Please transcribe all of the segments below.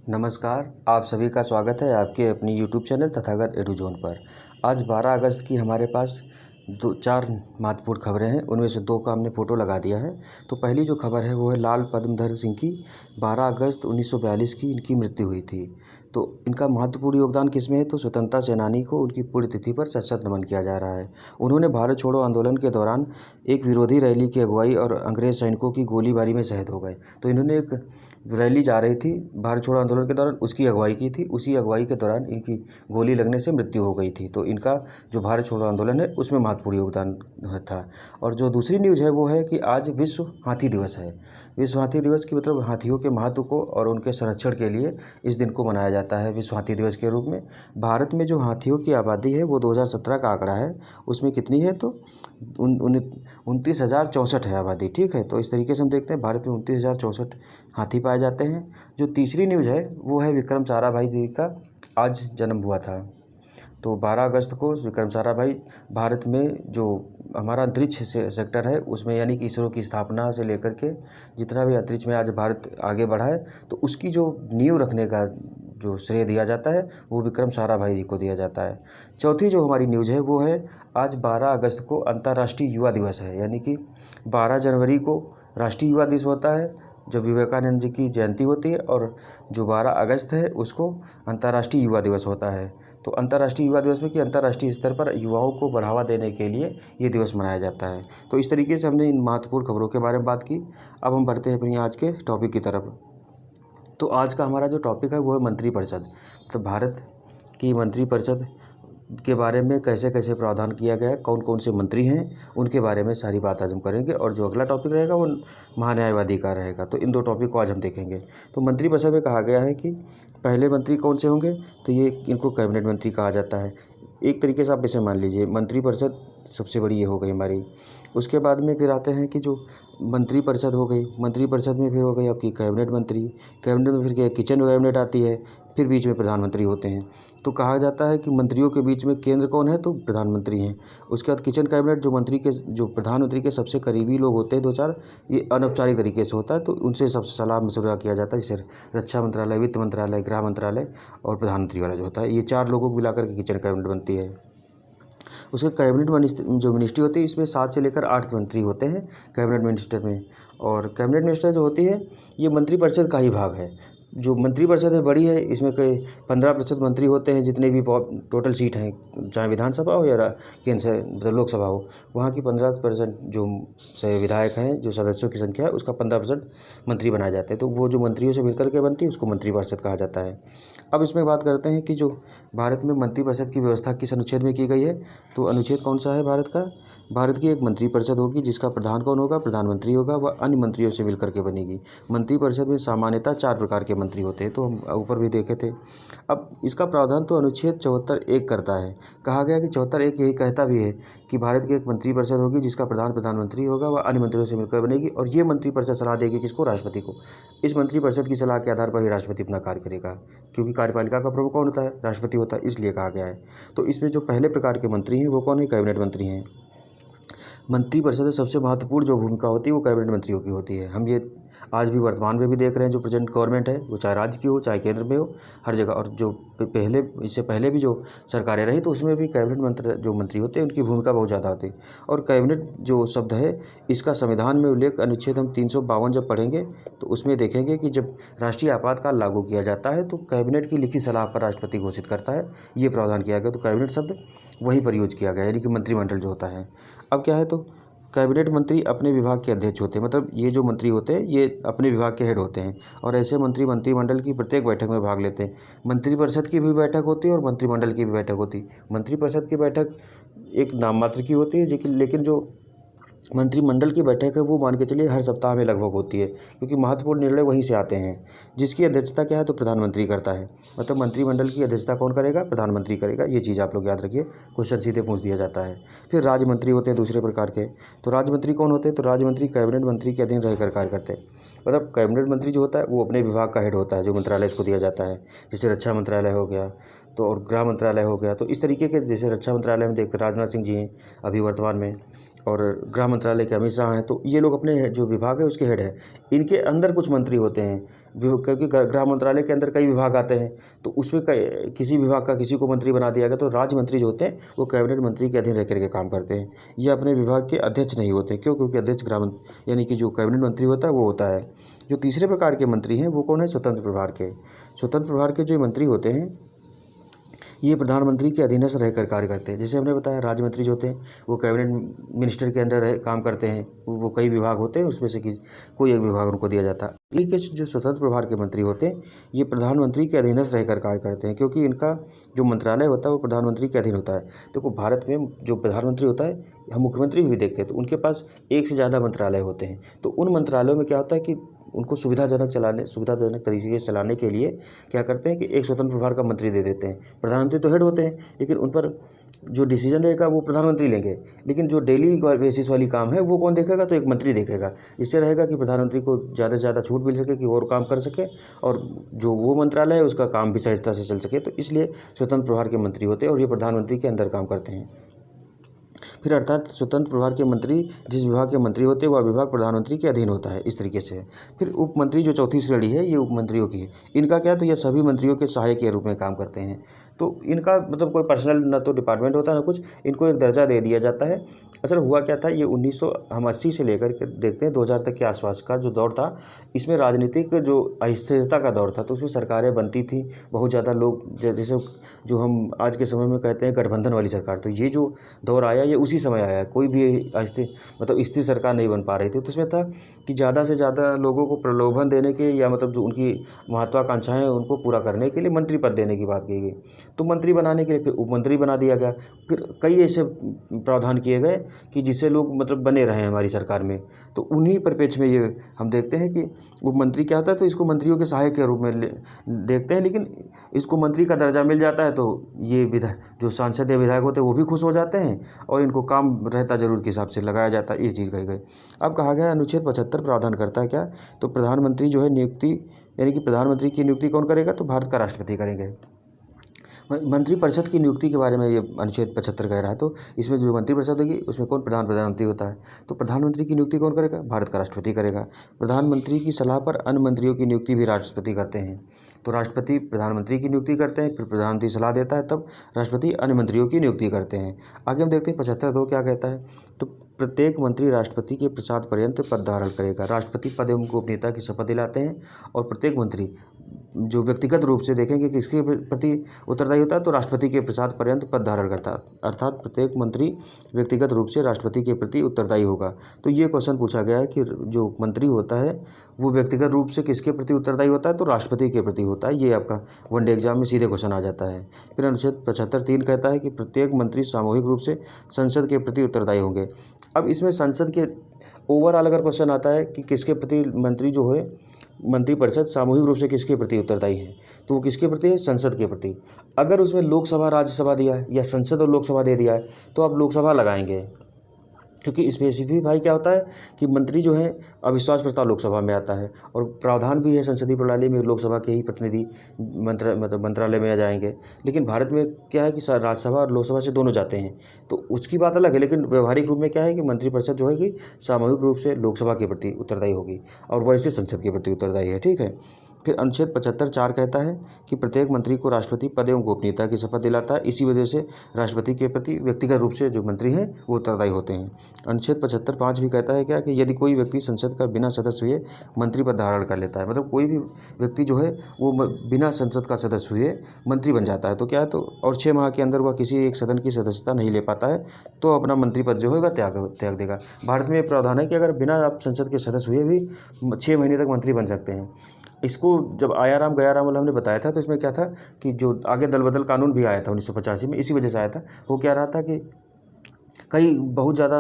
नमस्कार, आप सभी का स्वागत है आपके अपनी यूट्यूब चैनल तथागत एडुज़ोन पर। आज 12 अगस्त की हमारे पास 4 महत्वपूर्ण खबरें हैं, उनमें से 2 का हमने फ़ोटो लगा दिया है। तो पहली जो खबर है वो है लाल पद्मधर सिंह की। 12 अगस्त 1942 की इनकी मृत्यु हुई थी। तो इनका महत्वपूर्ण योगदान किसमें है, तो स्वतंत्रता सेनानी को उनकी पुण्यतिथि पर शत-शत नमन किया जा रहा है। उन्होंने भारत छोड़ो आंदोलन के दौरान एक विरोधी रैली की अगुवाई और अंग्रेज़ सैनिकों की गोलीबारी में शहीद हो गए। तो इन्होंने एक रैली जा रही थी भारत छोड़ो आंदोलन के दौरान, उसकी अगुवाई की थी। उसी अगुवाई के दौरान इनकी गोली लगने से मृत्यु हो गई थी। तो इनका जो भारत छोड़ो आंदोलन है उसमें महत्वपूर्ण योगदान था। और जो दूसरी न्यूज़ है वो है कि आज विश्व हाथी दिवस है। विश्व हाथी दिवस की मतलब हाथियों के महत्व को और उनके संरक्षण के लिए इस दिन को मनाया जाता है विश्व हाथी दिवस के रूप में। भारत में जो हाथियों की आबादी है वो 2017 का आंकड़ा है। उसमें कितनी है, तो 29,064 है आबादी। ठीक है, तो इस तरीके से हम देखते हैं भारत में 29,064 हाथी पाए जाते हैं। जो तीसरी न्यूज़ है वो है विक्रम साराभाई जी का आज जन्म हुआ था। तो 12 अगस्त को विक्रम साराभाई भारत में जो हमारा अंतरिक्ष सेक्टर है उसमें, यानी कि इसरो की स्थापना से लेकर के जितना भी अंतरिक्ष में आज भारत आगे बढ़ा है, तो उसकी जो नींव रखने का जो श्रेय दिया जाता है वो विक्रम साराभाई जी को दिया जाता है। चौथी जो हमारी न्यूज़ है वो है आज 12 अगस्त को अंतर्राष्ट्रीय युवा दिवस है। यानी कि 12 जनवरी को राष्ट्रीय युवा दिवस होता है जब विवेकानंद जी की जयंती होती है, और जो 12 अगस्त है उसको अंतर्राष्ट्रीय युवा दिवस होता है। तो अंतर्राष्ट्रीय युवा दिवस में कि अंतर्राष्ट्रीय स्तर पर युवाओं को बढ़ावा देने के लिए ये दिवस मनाया जाता है। तो इस तरीके से हमने इन महत्वपूर्ण खबरों के बारे में बात की। अब हम बढ़ते हैं अपनी आज के टॉपिक की तरफ। तो आज का हमारा जो टॉपिक है वो है मंत्रिपरिषद। तो भारत की मंत्रिपरिषद के बारे में कैसे कैसे प्रावधान किया गया है, कौन कौन से मंत्री हैं, उनके बारे में सारी बात आज हम करेंगे। और जो अगला टॉपिक रहेगा वो महान्यायवादी का रहेगा। तो इन 2 टॉपिक को आज हम देखेंगे। तो मंत्रिपरिषद में कहा गया है कि पहले मंत्री कौन से होंगे, तो ये इनको कैबिनेट मंत्री कहा जाता है। एक तरीके से आप इसे मान लीजिए मंत्रिपरिषद सबसे बड़ी ये हो गई हमारी। उसके बाद में फिर आते हैं कि जो मंत्रिपरिषद हो गई, मंत्रिपरिषद में फिर हो गई आपकी कैबिनेट मंत्री, कैबिनेट में फिर क्या किचन कैबिनेट आती है, फिर बीच में प्रधानमंत्री होते हैं। तो कहा जाता है कि मंत्रियों के बीच में केंद्र कौन है, तो प्रधानमंत्री हैं। उसके बाद किचन कैबिनेट जो प्रधानमंत्री के सबसे करीबी लोग होते हैं 2-4, ये अनौपचारिक तरीके से होता है। तो उनसे सब सलाह मशवरा किया जाता है, जैसे रक्षा मंत्रालय, वित्त मंत्रालय, गृह मंत्रालय और प्रधानमंत्री वाला जो होता है, ये 4 लोगों को मिलाकर के किचन कैबिनेट बनती है। उसके कैबिनेट जो मिनिस्ट्री होती है इसमें 7 से लेकर 8 मंत्री होते हैं कैबिनेट मिनिस्टर में। और कैबिनेट मिनिस्टर जो होती है ये मंत्रिपरिषद का ही भाग है। जो मंत्रिपरिषद है बड़ी है, इसमें कई 15% मंत्री होते हैं, जितने भी टोटल सीट हैं, चाहे विधानसभा हो या केंद्र से मतलब लोकसभा हो, वहाँ की 15% जो से विधायक हैं, जो सदस्यों की संख्या है उसका 15% मंत्री बनाए जाते हैं। तो वो जो मंत्रियों से मिलकर के बनती है उसको मंत्रिपरिषद कहा जाता है। अब इसमें बात करते हैं कि जो भारत में मंत्रिपरिषद की व्यवस्था किस अनुच्छेद में की गई है। तो अनुच्छेद कौन सा है भारत का, भारत की एक मंत्रिपरिषद होगी जिसका प्रधान कौन होगा, प्रधानमंत्री होगा, वह अन्य मंत्रियों से मिलकर के बनेगी। मंत्रिपरिषद में सामान्यतः 4 प्रकार के मंत्री होते हैं, तो हम ऊपर भी देखे थे। अब इसका प्रावधान तो अनुच्छेद 74(1) करता है। कहा गया कि 74(1) यही कहता भी है कि भारत की एक मंत्रिपरिषद होगी जिसका प्रधान प्रधानमंत्री होगा, वह अन्य मंत्रियों से मिलकर बनेगी, और ये मंत्रिपरिषद सलाह देगी किसको, राष्ट्रपति को। इस मंत्रिपरिषद की सलाह के आधार पर ही राष्ट्रपति अपना कार्य करेगा, क्योंकि कार्यपालिका का प्रमुख कौन होता है, राष्ट्रपति होता है, इसलिए कहा गया है। तो इसमें जो पहले प्रकार के मंत्री हैं वो कौन है, कैबिनेट मंत्री हैं। मंत्रिपरिषद में सबसे महत्वपूर्ण जो भूमिका होती है वो कैबिनेट मंत्रियों की होती है। हम ये आज भी वर्तमान में भी देख रहे हैं, जो प्रेजेंट गवर्नमेंट है वो चाहे राज्य की हो चाहे केंद्र में हो, हर जगह। और जो पहले इससे पहले भी जो सरकारें रही तो उसमें भी कैबिनेट जो मंत्री होते हैं उनकी भूमिका बहुत ज़्यादा होती है। और कैबिनेट जो शब्द है इसका संविधान में उल्लेख अनुच्छेद हम 352 जब पढ़ेंगे तो उसमें देखेंगे कि जब राष्ट्रीय आपातकाल लागू किया जाता है तो कैबिनेट की लिखित सलाह पर राष्ट्रपति घोषित करता है, ये प्रावधान किया गया। तो कैबिनेट शब्द वहीं पर यूज किया गया, यानी कि मंत्रिमंडल जो होता है। अब क्या है, तो कैबिनेट मंत्री अपने विभाग के अध्यक्ष होते हैं, मतलब ये जो मंत्री होते हैं ये अपने विभाग के हेड होते हैं, और ऐसे मंत्री मंत्रिमंडल की प्रत्येक बैठक में भाग लेते हैं। मंत्रिपरिषद की भी बैठक होती है और मंत्रिमंडल की भी बैठक होती है। मंत्रिपरिषद की बैठक एक नाम मात्र की होती है, लेकिन जो मंत्रिमंडल की बैठक है वो मान के चलिए हर सप्ताह में लगभग होती है, क्योंकि महत्वपूर्ण निर्णय वहीं से आते हैं। जिसकी अध्यक्षता क्या है, तो प्रधानमंत्री करता है। मतलब मंत्रिमंडल की अध्यक्षता कौन करेगा, प्रधानमंत्री करेगा। ये चीज़ आप लोग याद रखिए, क्वेश्चन सीधे पूछ दिया जाता है। फिर राज्य मंत्री होते हैं दूसरे प्रकार के। तो राज्य मंत्री कौन होते हैं, तो राज्य मंत्री कैबिनेट मंत्री के अधीन रहकर कार्य करते हैं। मतलब कैबिनेट मंत्री जो होता है वो अपने विभाग का हेड होता है, जो मंत्रालय उसको दिया जाता है। जैसे रक्षा मंत्रालय हो गया, तो और गृह मंत्रालय हो गया। तो इस तरीके के, जैसे रक्षा मंत्रालय में देखते राजनाथ सिंह जी हैं अभी वर्तमान में, और गृह मंत्रालय के अमित शाह हैं, तो ये लोग अपने जो विभाग है उसके हेड हैं। इनके अंदर कुछ मंत्री होते हैं, क्योंकि गृह मंत्रालय के अंदर कई विभाग आते हैं, तो उसमें किसी विभाग का किसी को मंत्री बना दिया गया, तो राज्य मंत्री जो होते हैं वो कैबिनेट मंत्री के अधीन रह करके काम करते हैं। ये अपने विभाग के अध्यक्ष नहीं होते, क्यों? क्योंकि अध्यक्ष यानी कि जो कैबिनेट मंत्री होता है वो होता है। जो तीसरे प्रकार के मंत्री हैं वो कौन है? स्वतंत्र प्रभार के। स्वतंत्र प्रभार के जो मंत्री होते हैं ये प्रधानमंत्री के अधीनस्थ रहकर कार्य करते हैं। जैसे हमने बताया, राज्य मंत्री जो होते हैं वो कैबिनेट मिनिस्टर के अंदर काम करते हैं। वो कई विभाग होते हैं, उसमें से कोई एक विभाग उनको दिया जाता है। ये जो स्वतंत्र प्रभार के मंत्री होते हैं ये प्रधानमंत्री के अधीनस्थ रहकर कार्य करते हैं, क्योंकि इनका जो मंत्रालय होता है वो प्रधानमंत्री के अधीन होता है। देखो, भारत में जो प्रधानमंत्री होता है, हम मुख्यमंत्री भी देखते हैं, तो उनके पास एक से ज़्यादा मंत्रालय होते हैं। तो उन मंत्रालयों में क्या होता है कि उनको सुविधाजनक तरीके से चलाने के लिए क्या करते हैं कि एक स्वतंत्र प्रभार का मंत्री दे देते हैं। प्रधानमंत्री तो हेड होते हैं, लेकिन उन पर जो डिसीजन रहेगा वो प्रधानमंत्री लेंगे, लेकिन जो डेली बेसिस वाली काम है वो कौन देखेगा? तो एक मंत्री देखेगा। इससे रहेगा कि प्रधानमंत्री को ज़्यादा से ज़्यादा छूट मिल सके कि और काम कर सके, और जो वो मंत्रालय है उसका काम भी सहजता से चल सके। तो इसलिए स्वतंत्र प्रभार के मंत्री होते हैं और ये प्रधानमंत्री के अंदर काम करते हैं। फिर अर्थात स्वतंत्र प्रभार के मंत्री जिस विभाग के मंत्री होते हैं वह विभाग प्रधानमंत्री के अधीन होता है, इस तरीके से। फिर उप मंत्री जो चौथी श्रेणी है ये उप मंत्रियों की है। इनका क्या है? तो ये सभी मंत्रियों के सहायक के रूप में काम करते हैं। तो इनका मतलब कोई पर्सनल ना तो डिपार्टमेंट होता है ना कुछ, इनको एक दर्जा दे दिया जाता है। असल हुआ क्या था, ये 1980 से लेकर के देखते हैं 2000 तक के आसपास का जो दौर था, इसमें राजनीतिक जो अस्थिरता का दौर था, तो उसमें सरकारें बनती थी, बहुत ज़्यादा लोग जैसे जो हम आज के समय में कहते हैं गठबंधन वाली सरकार, तो ये जो दौर आया ये उसी समय आया। कोई भी स्थिर सरकार नहीं बन पा रही थी। तो उसमें था कि ज़्यादा से ज़्यादा लोगों को प्रलोभन देने के या मतलब जो उनकी महत्वाकांक्षाएं हैं उनको पूरा करने के लिए मंत्री पद देने की बात की गई। तो मंत्री बनाने के लिए फिर उपमंत्री बना दिया गया। फिर कई ऐसे प्रावधान किए गए कि जिससे लोग मतलब बने रहे हमारी सरकार में। तो उन्हीं परिप्रेक्ष्य में ये हम देखते हैं कि उपमंत्री क्या होता है, तो इसको मंत्रियों के सहायक के रूप में देखते हैं, लेकिन इसको मंत्री का दर्जा मिल जाता है तो ये जो सांसद या विधायक होते हैं वो भी खुश हो जाते हैं, और इनको काम रहता जरूर के हिसाब से लगाया जाता है। इस चीज़ कही गई। अब कहा गया अनुच्छेद 75 प्रावधान करता है क्या? तो प्रधानमंत्री जो है नियुक्ति, यानी कि प्रधानमंत्री की नियुक्ति कौन करेगा? तो भारत का राष्ट्रपति करेंगे। मंत्रिपरिषद की नियुक्ति के बारे में ये अनुच्छेद 75 कह रहा है। तो इसमें जो मंत्रिपरिषद होगी उसमें कौन? प्रधानमंत्री होता है। तो प्रधानमंत्री की नियुक्ति कौन करेगा? भारत का राष्ट्रपति करेगा। प्रधानमंत्री की सलाह पर अन्य मंत्रियों की नियुक्ति भी राष्ट्रपति करते हैं। तो राष्ट्रपति प्रधानमंत्री की नियुक्ति करते हैं, फिर प्रधानमंत्री सलाह देता है, तब राष्ट्रपति अन्य मंत्रियों की नियुक्ति करते हैं। आगे हम देखते हैं 75(2) क्या कहता है। तो प्रत्येक मंत्री राष्ट्रपति के प्रसाद पर्यंत पद धारण करेगा। राष्ट्रपति पद एवं गोपनीयता की शपथ दिलाते हैं, और प्रत्येक मंत्री जो व्यक्तिगत रूप से देखेंगे कि किसके प्रति उत्तरदायी होता है, तो राष्ट्रपति के प्रसाद पर्यंत पद धारण करता है। अर्थात प्रत्येक मंत्री व्यक्तिगत रूप से राष्ट्रपति के प्रति उत्तरदायी होगा। तो ये क्वेश्चन पूछा गया है कि जो मंत्री होता है वो व्यक्तिगत रूप से किसके प्रति उत्तरदायी होता है? तो राष्ट्रपति के प्रति होता है। ये आपका वनडे एग्जाम में सीधे क्वेश्चन आ जाता है। फिर अनुच्छेद 75(3) कहता है कि प्रत्येक मंत्री सामूहिक रूप से संसद के प्रति उत्तरदायी होंगे। अब इसमें संसद के ओवरऑल अगर क्वेश्चन आता है कि किसके प्रति मंत्री जो है मंत्रिपरिषद सामूहिक रूप से किसके प्रति उत्तरदायी है, तो वो किसके प्रति है? संसद के प्रति। अगर उसमें लोकसभा राज्यसभा दिया है या संसद और लोकसभा दे दिया है तो आप लोकसभा लगाएंगे, क्योंकि स्पेसिफिक क्या होता है कि मंत्री जो है अविश्वास प्रस्ताव लोकसभा में आता है, और प्रावधान भी है संसदीय प्रणाली में लोकसभा के ही प्रतिनिधि मंत्रालय में आ जाएंगे। लेकिन भारत में क्या है कि राज्यसभा और लोकसभा से दोनों जाते हैं, तो उसकी बात अलग है। लेकिन व्यवहारिक रूप में क्या है कि मंत्रिपरिषद जो है कि सामूहिक रूप से लोकसभा के प्रति उत्तरदायी होगी, और वैसे संसद के प्रति उत्तरदायी है। ठीक है। फिर अनुच्छेद 75(4) कहता है कि प्रत्येक मंत्री को राष्ट्रपति पद एवं गोपनीयता की शपथ दिलाता है। इसी वजह से राष्ट्रपति के प्रति व्यक्तिगत रूप से जो मंत्री हैं वो उत्तरदायी होते हैं। अनुच्छेद 75(5) भी कहता है क्या कि यदि कोई व्यक्ति संसद का बिना सदस्य हुए मंत्री पद धारण कर लेता है, मतलब कोई भी व्यक्ति जो है वो बिना संसद का सदस्य हुए मंत्री बन जाता है, तो क्या है तो और 6 माह के अंदर वह किसी एक सदन की सदस्यता नहीं ले पाता है तो अपना मंत्री पद जो होगा त्याग देगा। भारत में ये प्रावधान है कि अगर बिना आप संसद के सदस्य हुए भी 6 महीने तक मंत्री बन सकते हैं। इसको जब आया राम गया राम वाला हमने बताया था, तो इसमें क्या था कि जो आगे दल बदल कानून भी आया था 1985 में, इसी वजह से आया था। वो क्या रहा था कि बहुत ज़्यादा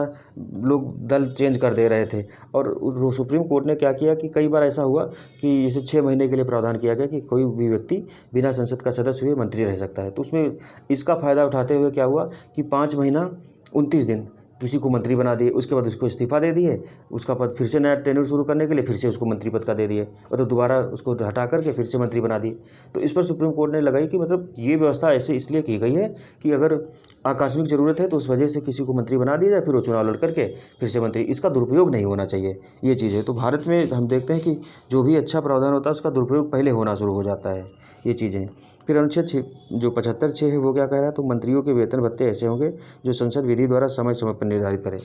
लोग दल चेंज कर दे रहे थे, और सुप्रीम कोर्ट ने क्या किया कि कई बार ऐसा हुआ कि जैसे 6 महीने के लिए प्रावधान किया गया कि कोई भी व्यक्ति बिना संसद का सदस्य हुए मंत्री रह सकता है। तो उसमें इसका फ़ायदा उठाते हुए क्या हुआ कि 5 महीना 29 दिन किसी को मंत्री बना दिए, उसके बाद उसको इस्तीफा दे दिए, उसका पद फिर से नया टेन्योर शुरू करने के लिए फिर से उसको मंत्री पद का दे दिए, मतलब दोबारा उसको हटा करके फिर से मंत्री बना दिए। तो इस पर सुप्रीम कोर्ट ने लगाई कि मतलब ये व्यवस्था ऐसे इसलिए की गई है कि अगर आकस्मिक ज़रूरत है तो उस वजह से किसी को मंत्री बना दिया जाए, फिर वो चुनाव लड़ करके फिर से मंत्री, इसका दुरुपयोग नहीं होना चाहिए, ये चीज़ है। तो भारत में हम देखते हैं कि जो भी अच्छा प्रावधान होता है उसका दुरुपयोग पहले होना शुरू हो जाता है, ये चीज़ें। फिर अनुच्छेद 6 जो 75(6) है वो क्या कह रहा है, तो मंत्रियों के वेतन भत्ते ऐसे होंगे जो संसद विधि द्वारा समय समय पर निर्धारित करे,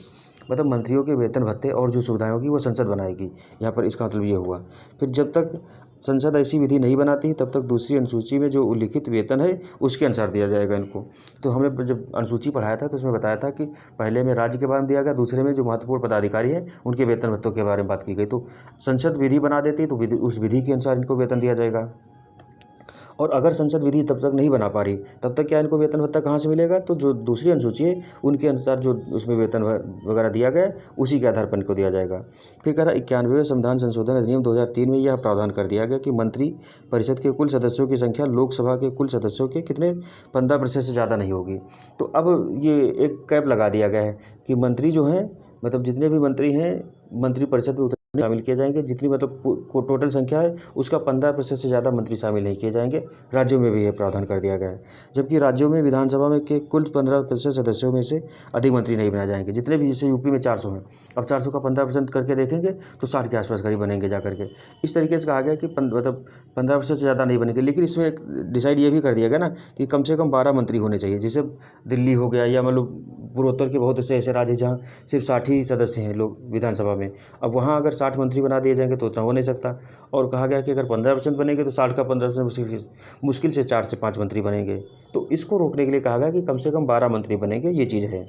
मतलब मंत्रियों के वेतन भत्ते और जो सुविधाएं होगी वो संसद बनाएगी, यहाँ पर इसका मतलब ये हुआ। फिर जब तक संसद ऐसी विधि नहीं बनाती तब तक दूसरी अनुसूची में जो उल्लिखित वेतन है उसके अनुसार दिया जाएगा इनको। तो हमने जब अनुसूची पढ़ाया था तो उसमें बताया था कि पहले में राज्य के बारे में दिया गया, दूसरे में जो महत्वपूर्ण पदाधिकारी है उनके वेतन भत्तों के बारे में बात की गई। तो संसद विधि बना देती तो उस विधि के अनुसार इनको वेतन दिया जाएगा, और अगर संसद विधि तब तक नहीं बना पा रही तब तक क्या इनको वेतन भत्ता कहाँ से मिलेगा, तो जो दूसरी अनुसूची है उनके अनुसार जो उसमें वेतन वगैरह दिया गया है उसी के आधार पर इनको दिया जाएगा। फिर कह रहा 91वें संविधान संशोधन अधिनियम 2003 में यह प्रावधान कर दिया गया कि मंत्री परिषद के कुल सदस्यों की संख्या लोकसभा के कुल सदस्यों के कितने 15% से ज़्यादा नहीं होगी। तो अब ये एक कैप लगा दिया गया है कि मंत्री जो हैं, मतलब जितने भी मंत्री हैं मंत्री परिषद में शामिल किए जाएंगे, जितनी मतलब टोटल संख्या है उसका 15% से ज़्यादा मंत्री शामिल नहीं किए जाएंगे। राज्यों में भी यह प्रावधान कर दिया गया है, जबकि राज्यों में विधानसभा में के कुल 15% सदस्यों में से अधिक मंत्री नहीं बनाए जाएंगे। जितने भी, जैसे यूपी में 400 हैं, अब 400 का 15% करके देखेंगे तो 60 के आसपास करीब बनेंगे जा करके। इस तरीके से कहा गया कि मतलब 15% से ज़्यादा नहीं बनेंगे। लेकिन इसमें एक डिसाइड ये भी कर दिया गया ना कि कम से कम 12 मंत्री होने चाहिए। जैसे दिल्ली हो गया, या मतलब पूर्वोत्तर के बहुत से ऐसे राज्य जहाँ सिर्फ 60 ही सदस्य हैं लोग विधानसभा में, अब वहाँ अगर 60 मंत्री बना दिए जाएंगे तो उतना हो नहीं सकता। और कहा गया कि अगर 15% बनेंगे तो 60 का 15% मुश्किल से 4 से 5 मंत्री बनेंगे। तो इसको रोकने के लिए कहा गया कि कम से कम 12 मंत्री बनेंगे, ये चीज़ है।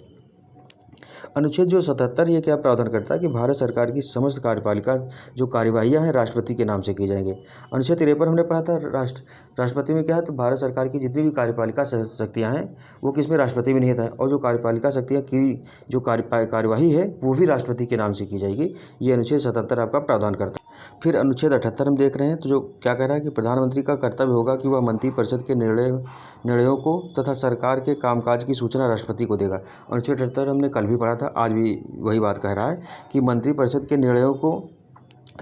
अनुच्छेद जो 77 ये क्या प्रावधान करता है कि भारत सरकार की समस्त कार्यपालिका जो कार्यवाहियाँ हैं राष्ट्रपति के नाम से की जाएंगे। अनुच्छेद 53 हमने पढ़ा था, राष्ट्रपति में क्या है, तो भारत सरकार की जितनी भी कार्यपालिका शक्तियाँ हैं वो किसमें, राष्ट्रपति में निहित है, और जो कार्यपालिका शक्तियाँ की जो कार्यवाही है वो भी राष्ट्रपति के नाम से की जाएगी। ये अनुच्छेद 77 आपका प्रावधान करता है। फिर अनुच्छेद 78 हम देख रहे हैं, तो जो क्या कह रहा है कि प्रधानमंत्री का कर्तव्य होगा कि वह मंत्रिपरिषद के निर्णयों को तथा सरकार के कामकाज की सूचना राष्ट्रपति को देगा। अनुच्छेद 78 हमने कल भी पढ़ा था, आज भी वही बात कह रहा है कि मंत्रिपरिषद के निर्णयों को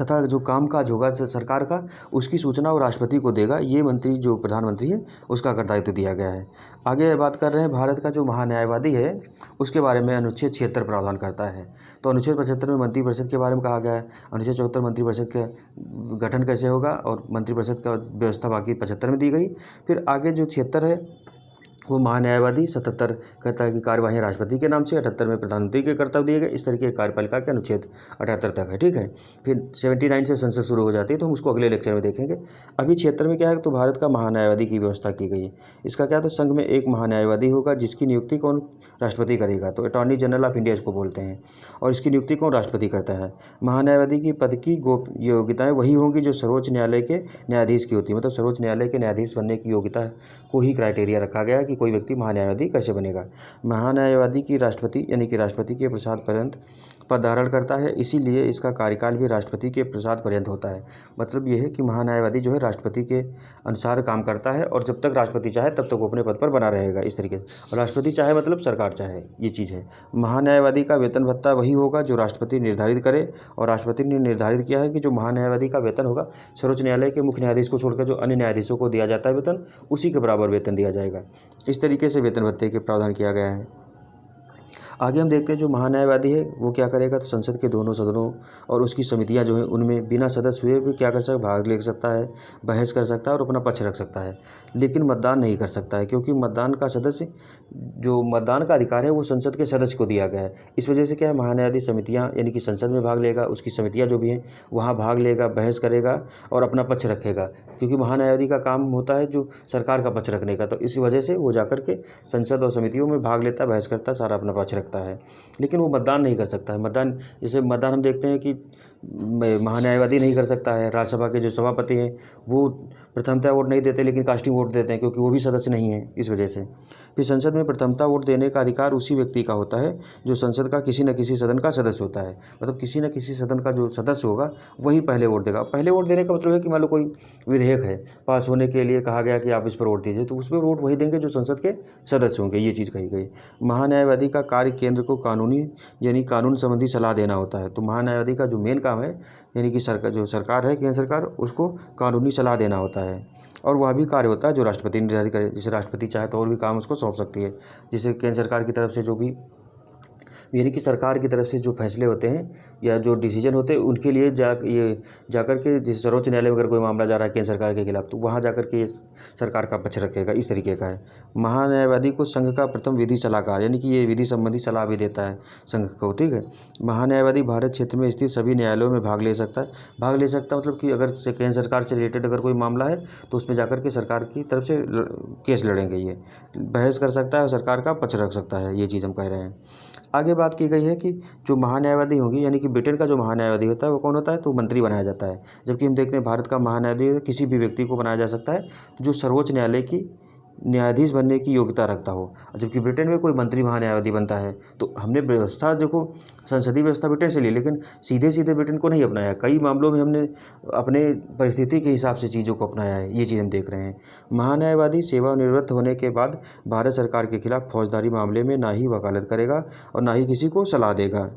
तथा जो कामकाज होगा सरकार का उसकी सूचना वो राष्ट्रपति को देगा। ये मंत्री जो प्रधानमंत्री है उसका कर दायित्व दिया गया है। आगे बात कर रहे हैं भारत का जो महान्यायवादी है उसके बारे में अनुच्छेद 76 प्रावधान करता है। तो अनुच्छेद 75 में मंत्रिपरिषद के बारे में कहा गया है। अनुच्छेद 74 मंत्रिपरिषद का गठन कैसे होगा और मंत्रिपरिषद का व्यवस्था बाकी 75 में दी गई। फिर आगे जो 76 है वो महान्यायवादी, 77 कहता है कि कार्यवाही राष्ट्रपति के नाम से, 78 में प्रधानमंत्री के कर्तव्य दिए गए। इस तरीके की कार्यपालिका के अनुच्छेद 78 तक है, ठीक है। फिर 79 से संसद शुरू हो जाती है, तो हम उसको अगले लेक्चर में देखेंगे। अभी 76 में क्या है, तो भारत का महान्यायवादी की व्यवस्था की गई है। इसका क्या, तो संघ में एक महान्यायवादी होगा जिसकी नियुक्ति कौन, राष्ट्रपति करेगा। तो अटॉर्नी जनरल ऑफ इंडिया इसको बोलते हैं, और इसकी नियुक्ति कौन, राष्ट्रपति करता है। महान्यायवादी की पद की योग्यताएँ वही होंगी जो सर्वोच्च न्यायालय के न्यायाधीश की होती है। मतलब सर्वोच्च न्यायालय के न्यायाधीश बनने की योग्यता को ही क्राइटेरिया रखा गया है कि कोई व्यक्ति महान्यायवादी कैसे बनेगा। महान्यायवादी की राष्ट्रपति यानी कि राष्ट्रपति के प्रसाद पर्यंत पद धारण करता है, इसीलिए इसका कार्यकाल भी राष्ट्रपति के प्रसाद पर्यंत होता है। मतलब यह है कि महान्यायवादी जो है राष्ट्रपति के अनुसार काम करता है, और जब तक राष्ट्रपति चाहे तब तक वो अपने पद पर बना रहेगा, इस तरीके से। और राष्ट्रपति चाहे मतलब सरकार चाहे, ये चीज़ है। महान्यायवादी का वेतन भत्ता वही होगा जो राष्ट्रपति निर्धारित करे, और राष्ट्रपति ने निर्धारित किया है कि जो महान्यायवादी का वेतन होगा सर्वोच्च न्यायालय के मुख्य न्यायाधीश को छोड़कर जो अन्य न्यायाधीशों को दिया जाता है वेतन, उसी के बराबर वेतन दिया जाएगा। इस तरीके से वेतन भत्ते के प्रावधान किया गया है। आगे हम देखते हैं जो महान्यायवादी है वो क्या करेगा, तो संसद के दोनों सदनों और उसकी समितियां जो हैं उनमें बिना सदस्य हुए भी क्या कर सकता है, भाग ले सकता है, बहस कर सकता है और अपना पक्ष रख सकता है, लेकिन मतदान नहीं कर सकता है, क्योंकि मतदान का सदस्य जो मतदान का अधिकार है वो संसद के सदस्य को दिया गया है। इस वजह से क्या है, महान्यायाधीश समितियाँ यानी कि संसद में भाग लेगा, उसकी समितियाँ जो भी हैं वहाँ भाग लेगा, बहस करेगा और अपना पक्ष रखेगा, क्योंकि महान्यायाधीश का काम होता है जो सरकार का पक्ष रखने का। तो इस वजह से वो जाकर के संसद और समितियों में भाग लेता, बहस करता, सारा अपना पक्ष रखता है, लेकिन वो मतदान नहीं कर सकता है। मतदान, जैसे मतदान हम देखते हैं कि महान्यायवादी नहीं कर सकता है। राज्यसभा के जो सभापति हैं वो प्रथमता वोट नहीं देते, लेकिन कास्टिंग वोट देते हैं, क्योंकि वो भी सदस्य नहीं है, इस वजह से। फिर संसद में प्रथमता वोट देने का अधिकार उसी व्यक्ति का होता है जो संसद का किसी न किसी सदन का सदस्य होता है। मतलब किसी न किसी सदन का जो सदस्य होगा वही पहले वोट देगा। पहले वोट देने का मतलब है कि मान लो कोई विधेयक है, पास होने के लिए कहा गया कि आप इस पर वोट दीजिए, तो उस पर वोट वही देंगे जो संसद के सदस्य होंगे, ये चीज़ कही गई। महान्यायवादी का कार्य केंद्र को यानी कानून संबंधी सलाह देना होता है। तो महान्यायवादी का जो मेन काम है, यानी कि सरकार है, केंद्र सरकार, उसको कानूनी सलाह देना होता है। और वह भी कार्य होता है जो राष्ट्रपति निर्धारित करे। जैसे राष्ट्रपति चाहे तो और भी काम उसको सौंप सकती है। जैसे केंद्र सरकार की तरफ से जो भी, यानी कि सरकार की तरफ से जो फैसले होते हैं या जो डिसीजन होते हैं, उनके लिए जाकर के जैसे सर्वोच्च न्यायालय में अगर कोई मामला जा रहा है केंद्र सरकार के खिलाफ, तो वहाँ जाकर के सरकार का पक्ष रखेगा। इस तरीके का है। महान्यायवादी को संघ का प्रथम विधि सलाहकार, यानी कि ये विधि संबंधी सलाह भी देता है संघ को। ठीक है। महान्यायवादी भारत क्षेत्र में स्थित सभी न्यायालयों में भाग ले सकता है। भाग ले सकता है मतलब कि अगर केंद्र सरकार से रिलेटेड अगर कोई मामला है तो उसमें जाकर के सरकार की तरफ से केस लड़ेंगे, ये बहस कर सकता है और सरकार का पक्ष रख सकता है। ये चीज़ हम कह रहे हैं। आगे बात की गई है कि जो महान्यायवादी होंगे, यानी कि ब्रिटेन का जो महान्यायवादी होता है वो कौन होता है, तो मंत्री बनाया जाता है। जबकि हम देखते हैं भारत का महान्यायवादी किसी भी व्यक्ति को बनाया जा सकता है जो सर्वोच्च न्यायालय की न्यायाधीश बनने की योग्यता रखता हो। जबकि ब्रिटेन में कोई मंत्री महान्यायवादी बनता है। तो हमने व्यवस्था देखो, संसदीय व्यवस्था ब्रिटेन से ली, लेकिन सीधे सीधे ब्रिटेन को नहीं अपनाया। कई मामलों में हमने अपने परिस्थिति के हिसाब से चीज़ों को अपनाया है। ये चीज़ हम देख रहे हैं। महान्यायवादी सेवानिवृत्त होने के बाद भारत सरकार के खिलाफ फौजदारी मामले में ना ही वकालत करेगा और ना ही किसी को सलाह देगा।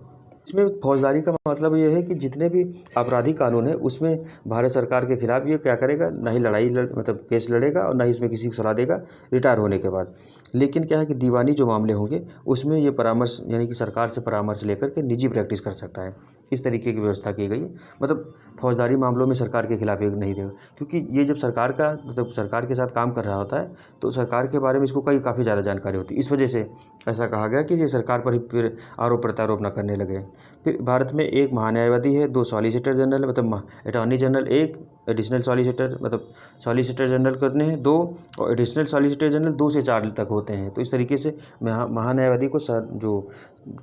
इसमें फौजदारी का मतलब ये है कि जितने भी आपराधिक कानून है उसमें भारत सरकार के खिलाफ ये क्या करेगा, ना ही मतलब केस लड़ेगा और ना ही इसमें किसी को सलाह देगा रिटायर होने के बाद। लेकिन क्या है कि दीवानी जो मामले होंगे उसमें ये परामर्श, यानी कि सरकार से परामर्श लेकर के निजी प्रैक्टिस कर सकता है। इस तरीके की व्यवस्था की गई है। मतलब फौजदारी मामलों में सरकार के खिलाफ एक नहीं देगा, क्योंकि ये जब सरकार का मतलब सरकार के साथ काम कर रहा होता है तो सरकार के बारे में इसको काफ़ी ज़्यादा जानकारी होती है। इस वजह से ऐसा कहा गया कि ये सरकार पर ही फिर आरोप प्रत्यारोप न करने लगे। फिर भारत में एक महान्यायवादी है, 2 सॉलिसिटर जनरल मतलब अटॉर्नी जनरल, 1 एडिशनल सॉलिसिटर, मतलब सॉलिसिटर जनरल कितने हैं, 2, और एडिशनल सॉलिसिटर जनरल 2 से 4 तक होते हैं। तो इस तरीके से महान्यायवादी को जो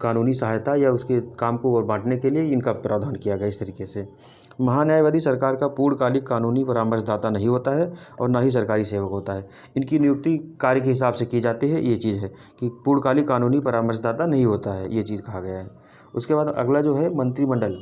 कानूनी सहायता या उसके काम को और बांटने के लिए इनका प्रावधान किया गया। इस तरीके से महान्यायवादी सरकार का पूर्णकालिक कानूनी परामर्शदाता नहीं होता है और ना ही सरकारी सेवक होता है। इनकी नियुक्ति कार्य के हिसाब से की जाती है। ये चीज़ है कि पूर्णकालिक कानूनी परामर्शदाता नहीं होता है, ये चीज़ कहा गया है। उसके बाद अगला जो है मंत्रिमंडल,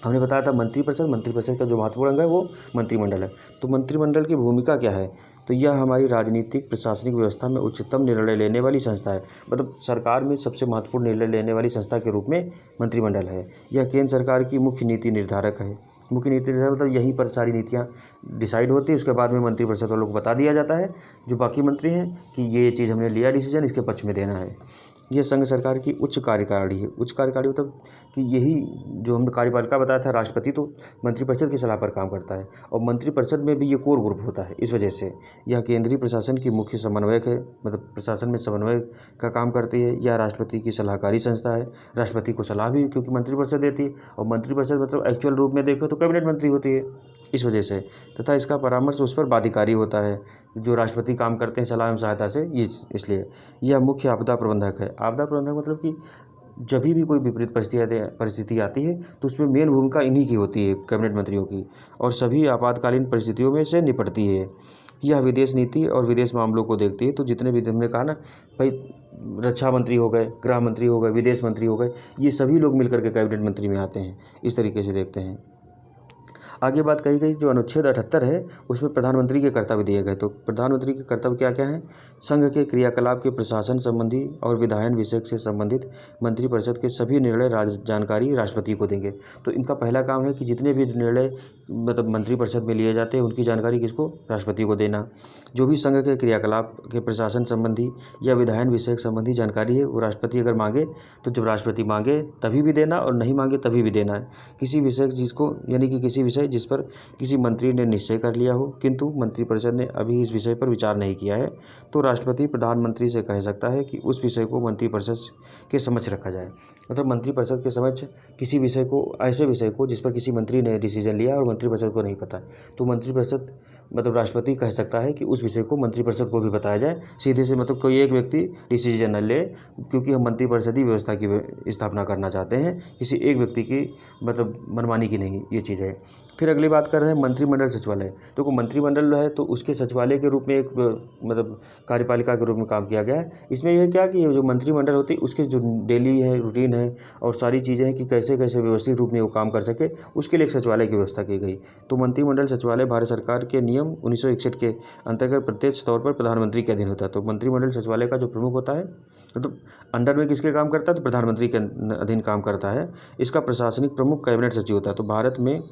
हमने बताया था मंत्रिपरिषद का जो महत्वपूर्ण अंग है वो मंत्रिमंडल है। तो मंत्रिमंडल की भूमिका क्या है, तो यह हमारी राजनीतिक प्रशासनिक व्यवस्था में उच्चतम निर्णय लेने वाली संस्था है। मतलब सरकार में सबसे महत्वपूर्ण निर्णय लेने वाली संस्था के रूप में मंत्रिमंडल है। यह केंद्र सरकार की मुख्य नीति निर्धारक है। मुख्य नीति निर्धारक मतलब यहीं पर सारी नीतियाँ डिसाइड होती है। उसके बाद में मंत्रिपरिषद वालों को बता दिया जाता है जो बाकी मंत्री हैं कि ये चीज़ हमने लिया डिसीजन, इसके पक्ष में देना है। यह संघ सरकार की उच्च कार्यकारिणी है। उच्च कार्यकारिणी मतलब कि यही जो हमने कार्यपालिका बताया था, राष्ट्रपति तो मंत्रिपरिषद की सलाह पर काम करता है और मंत्रिपरिषद में भी ये कोर ग्रुप होता है। इस वजह से यह केंद्रीय प्रशासन की मुख्य समन्वयक है, मतलब प्रशासन में समन्वय का काम करती है। यह राष्ट्रपति की सलाहकारी संस्था है। राष्ट्रपति को सलाह भी क्योंकि मंत्रिपरिषद देती है और मंत्रिपरिषद मतलब एक्चुअल रूप में देखो तो कैबिनेट मंत्री होती है। इस वजह से तथा इसका परामर्श उस पर बाध्यकारी होता है जो राष्ट्रपति काम करते हैं सलाह एवं सहायता से। इसलिए यह मुख्य आपदा प्रबंधक है। आपदा प्रबंधक मतलब कि जब भी कोई विपरीत परिस्थिति आती है तो उसमें मेन भूमिका इन्हीं की होती है, कैबिनेट मंत्रियों की, और सभी आपातकालीन परिस्थितियों में से निपटती है। यह विदेश नीति और विदेश मामलों को देखती है। तो जितने भी हमने कहा ना भाई, रक्षा मंत्री हो गए, गृह मंत्री हो गए, विदेश मंत्री हो गए, ये सभी लोग मिलकर के कैबिनेट मंत्री में आते हैं। इस तरीके से देखते हैं। आगे बात कही गई जो अनुच्छेद 78 है उसमें प्रधानमंत्री के कर्तव्य दिए गए। तो प्रधानमंत्री के कर्तव्य क्या क्या हैं, संघ के क्रियाकलाप के प्रशासन संबंधी और विधायन विषय से संबंधित मंत्रिपरिषद के सभी निर्णय जानकारी राष्ट्रपति को देंगे। तो इनका पहला काम है कि जितने भी निर्णय मतलब मंत्रिपरिषद में लिए जाते हैं उनकी जानकारी किसको, राष्ट्रपति को देना। जो भी संघ के क्रियाकलाप के प्रशासन संबंधी या विधायन विषय संबंधी जानकारी है वो राष्ट्रपति अगर मांगे तो जब राष्ट्रपति मांगे तभी भी देना और नहीं मांगे तभी भी देना है। किसी विषय जिसको, यानी कि किसी विषय जिस पर किसी मंत्री ने निश्चय कर लिया हो किंतु मंत्रिपरिषद ने अभी इस विषय पर विचार नहीं किया है, तो राष्ट्रपति प्रधानमंत्री से कह सकता है कि उस विषय को मंत्रिपरिषद के समक्ष रखा जाए। मतलब मंत्रिपरिषद के समक्ष किसी विषय को, ऐसे विषय को जिस पर किसी मंत्री ने डिसीजन लिया और मंत्रिपरिषद को नहीं पता, तो मंत्रिपरिषद मतलब राष्ट्रपति कह सकता है कि उस विषय को मंत्रिपरिषद को भी बताया जाए। सीधे से मतलब कोई एक व्यक्ति डिसीजन न ले, क्योंकि हम मंत्रिपरिषदीय व्यवस्था की स्थापना करना चाहते हैं, किसी एक व्यक्ति की मतलब मनमानी की नहीं, ये चीज़ है। फिर अगली बात कर रहे हैं मंत्रिमंडल सचिवालय। तो मंत्रिमंडल है तो उसके सचिवालय के रूप में एक मतलब कार्यपालिका के रूप में काम किया गया है। इसमें यह क्या कि जो मंत्रिमंडल होती है उसके जो डेली है रूटीन है और सारी चीज़ें हैं कि कैसे कैसे व्यवस्थित रूप में वो काम कर सके, उसके लिए एक सचिवालय की व्यवस्था की गई। तो मंत्रिमंडल सचिवालय भारत सरकार के नियम 1961 के अंतर्गत प्रत्यक्ष तौर पर प्रधानमंत्री के अधीन होता है। तो मंत्रिमंडल सचिवालय का जो प्रमुख होता है तो अंडर में किसके काम करता है, तो प्रधानमंत्री के अधीन काम करता है। इसका प्रशासनिक प्रमुख कैबिनेट सचिव होता है। तो भारत में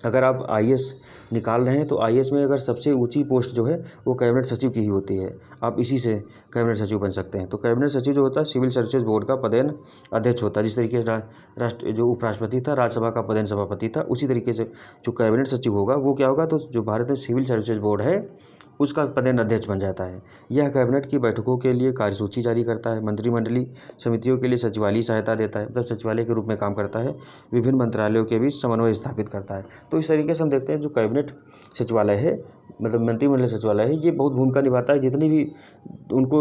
अगर आप आईएएस निकाल रहे हैं तो आईएएस में अगर सबसे ऊंची पोस्ट जो है वो कैबिनेट सचिव की ही होती है। आप इसी से कैबिनेट सचिव बन सकते हैं। तो कैबिनेट सचिव जो होता है सिविल सर्विसेज बोर्ड का पदेन अध्यक्ष होता है। जिस तरीके से राष्ट्र जो उपराष्ट्रपति था राज्यसभा का पदेन सभापति था, उसी तरीके से जो कैबिनेट सचिव होगा वो क्या होगा, तो जो भारत में सिविल सर्विसेज बोर्ड है उसका पदेन अध्यक्ष बन जाता है। यह कैबिनेट की बैठकों के लिए कार्यसूची जारी करता है, मंत्रिमंडलीय समितियों के लिए सचिवालय सहायता देता है, मतलब सचिवालय के रूप में काम करता है, विभिन्न मंत्रालयों के बीच समन्वय स्थापित करता है। तो इस तरीके से हम देखते हैं जो कैबिनेट सचिवालय है मतलब मंत्रिमंडल सचिवालय है, ये बहुत भूमिका निभाता है। जितनी भी उनको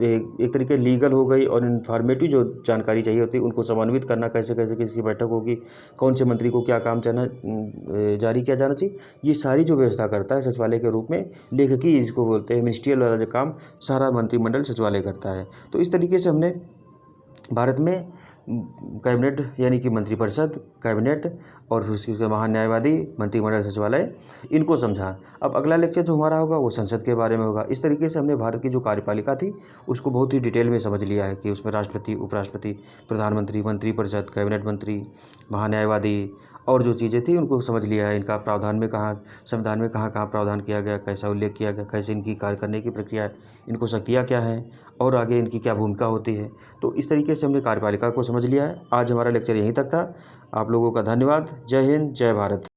एक तरीके लीगल हो गई और इन्फॉर्मेटिव जो जानकारी चाहिए होती है उनको समन्वित करना, कैसे कैसे किसकी बैठक होगी, कौन से मंत्री को क्या काम जारी किया जाना चाहिए, ये सारी जो व्यवस्था करता है सचिवालय के रूप में लेखकी जिसको बोलते हैं मिनिस्ट्रियल वाला जो काम सारा मंत्रिमंडल सचिवालय करता है। तो इस तरीके से हमने भारत में कैबिनेट यानी कि मंत्रिपरिषद, कैबिनेट और फिर उसके महान्यायवादी, मंत्रिमंडल सचिवालय, इनको समझा। अब अगला लेक्चर जो हमारा होगा वो संसद के बारे में होगा। इस तरीके से हमने भारत की जो कार्यपालिका थी उसको बहुत ही डिटेल में समझ लिया है कि उसमें राष्ट्रपति, उपराष्ट्रपति, प्रधानमंत्री, मंत्रिपरिषद, कैबिनेट मंत्री, महान्यायवादी और जो चीज़ें थी उनको समझ लिया है। इनका प्रावधान में कहाँ, संविधान में कहाँ कहाँ प्रावधान किया गया, कैसा उल्लेख किया गया, कैसे इनकी कार्य करने की प्रक्रिया है, इनको शक्तियाँ क्या हैं और आगे इनकी क्या भूमिका होती है। तो इस तरीके से हमने कार्यपालिका को समझ लिया है। आज हमारा लेक्चर यहीं तक था। आप लोगों का धन्यवाद। जय हिंद, जय भारत।